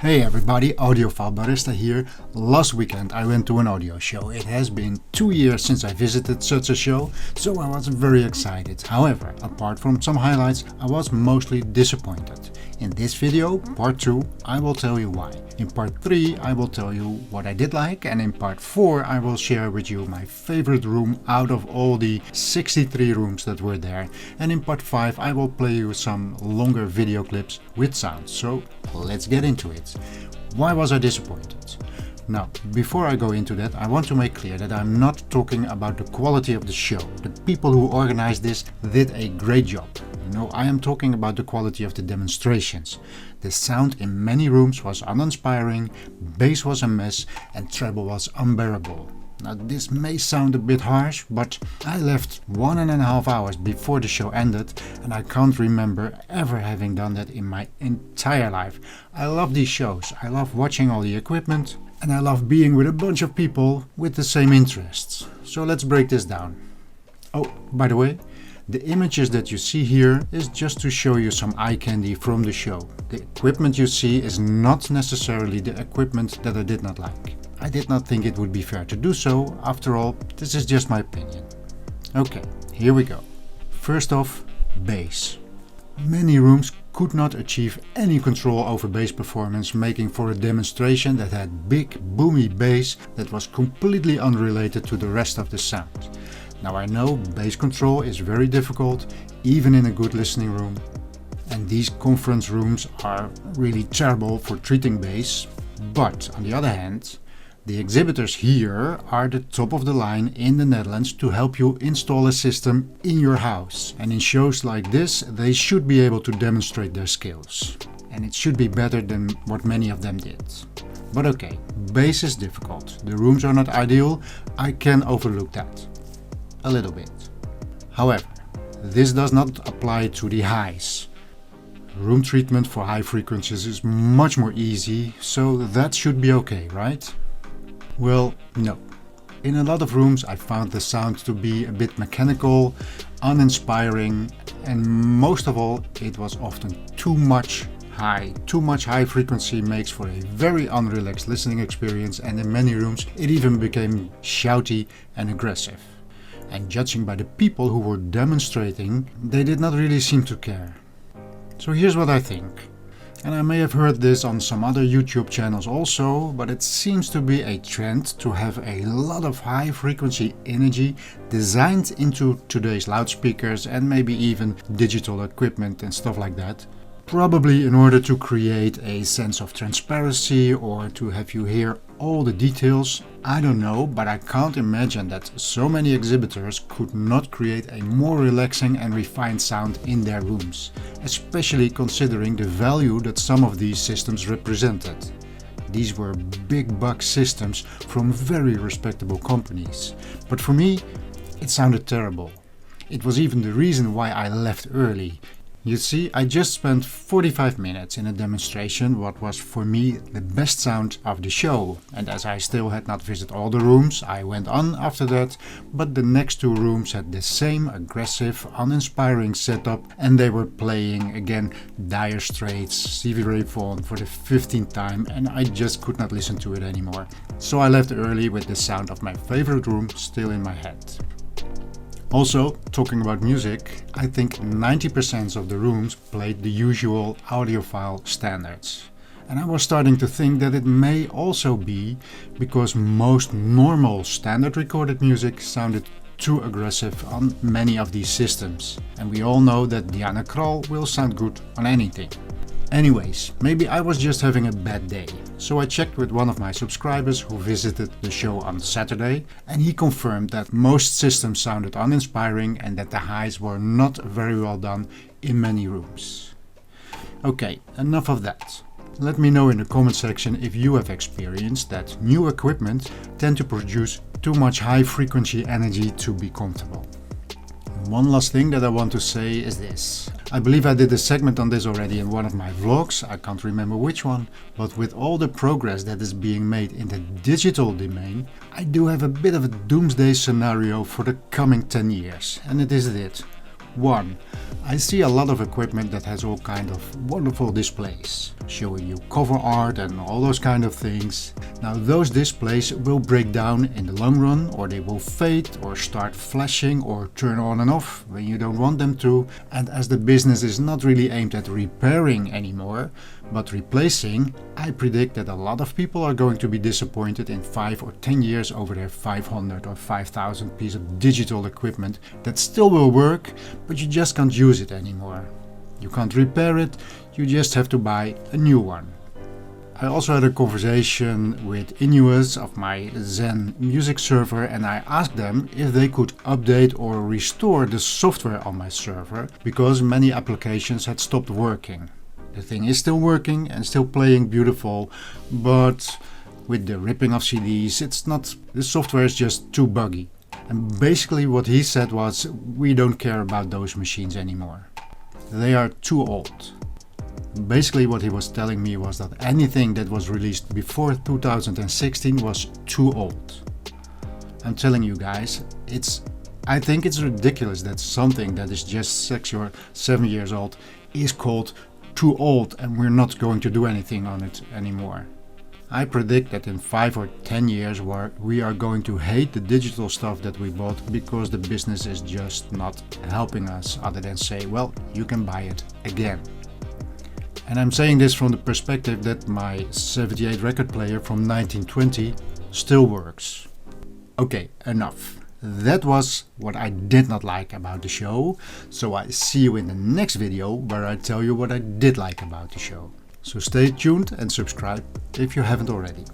Hey everybody, Audiophile Barista here. Last weekend I went to an audio show. It has been 2 years since I visited such a show, so I was very excited. However, apart from some highlights, I was mostly disappointed. In this video, part 2, I will tell you why. In part 3, I will tell you what I did like, and in part 4, I will share with you my favorite room out of all the 63 rooms that were there. And in part 5, I will play you some longer video clips with sound. So let's get into it. Why was I disappointed? Now, before I go into that, I want to make clear that I'm not talking about the quality of the show. The people who organized this did a great job. No, I am talking about the quality of the demonstrations. The sound in many rooms was uninspiring, bass was a mess, and treble was unbearable. Now, this may sound a bit harsh, but I left 1.5 hours before the show ended, and I can't remember ever having done that in my entire life. I love these shows, I love watching all the equipment, and I love being with a bunch of people with the same interests. So let's break this down. Oh, by the way, the images that you see here is just to show you some eye candy from the show. The equipment you see is not necessarily the equipment that I did not like. I did not think it would be fair to do so. After all, this is just my opinion. Okay, here we go. First off, bass. Many rooms could not achieve any control over bass performance, making for a demonstration that had big boomy bass that was completely unrelated to the rest of the sound. Now I know bass control is very difficult, even in a good listening room, and these conference rooms are really terrible for treating bass, but on the other hand, the exhibitors here are the top of the line in the Netherlands to help you install a system in your house. And in shows like this, they should be able to demonstrate their skills. And it should be better than what many of them did. But okay, bass is difficult. The rooms are not ideal. I can overlook that a little bit. However, this does not apply to the highs. Room treatment for high frequencies is much more easy, so that should be okay, right? Well, no. In a lot of rooms I found the sound to be a bit mechanical, uninspiring, and most of all, it was often too much high. Too much high frequency makes for a very unrelaxed listening experience, and in many rooms it even became shouty and aggressive. And judging by the people who were demonstrating, they did not really seem to care. So here's what I think. And I may have heard this on some other YouTube channels also, but it seems to be a trend to have a lot of high frequency energy designed into today's loudspeakers and maybe even digital equipment and stuff like that. Probably in order to create a sense of transparency or to have you hear all the details. I don't know, but I can't imagine that so many exhibitors could not create a more relaxing and refined sound in their rooms, especially considering the value that some of these systems represented. These were big buck systems from very respectable companies, but for me it sounded terrible. It was even the reason why I left early. You see, I just spent 45 minutes in a demonstration what was for me the best sound of the show, and as I still had not visited all the rooms, I went on after that, but the next 2 rooms had the same aggressive, uninspiring setup, and they were playing again Dire Straits, Stevie Ray Vaughan for the 15th time, and I just could not listen to it anymore. So I left early with the sound of my favorite room still in my head. Also, talking about music, I think 90% of the rooms played the usual audiophile standards. And I was starting to think that it may also be because most normal standard recorded music sounded too aggressive on many of these systems. And we all know that Diana Krall will sound good on anything. Anyways, maybe I was just having a bad day. So I checked with one of my subscribers who visited the show on Saturday, and he confirmed that most systems sounded uninspiring and that the highs were not very well done in many rooms. Okay, enough of that. Let me know in the comment section if you have experienced that new equipment tend to produce too much high frequency energy to be comfortable. One last thing that I want to say is this. I believe I did a segment on this already in one of my vlogs, I can't remember which one, but with all the progress that is being made in the digital domain, I do have a bit of a doomsday scenario for the coming 10 years, and it is this. 1. I see a lot of equipment that has all kind of wonderful displays, showing you cover art and all those kind of things. Now those displays will break down in the long run, or they will fade or start flashing or turn on and off when you don't want them to. And as the business is not really aimed at repairing anymore, but replacing, I predict that a lot of people are going to be disappointed in 5 or 10 years over their 500 or 5000 piece of digital equipment that still will work, but you just can't use it anymore. You can't repair it, you just have to buy a new one. I also had a conversation with Inuus of my Zen music server, and I asked them if they could update or restore the software on my server because many applications had stopped working. The thing is still working and still playing beautiful, but with the ripping of CDs, the software is just too buggy. And basically what he said was, we don't care about those machines anymore. They are too old. Basically what he was telling me was that anything that was released before 2016 was too old. I'm telling you guys, I think it's ridiculous that something that is just 6 or 7 years old is called too old and we're not going to do anything on it anymore. I predict that in 5 or 10 years we are going to hate the digital stuff that we bought because the business is just not helping us, other than say, well, you can buy it again. And I'm saying this from the perspective that my 78 record player from 1920 still works. Okay, enough. That was what I did not like about the show, so I see you in the next video where I tell you what I did like about the show. So stay tuned and subscribe if you haven't already.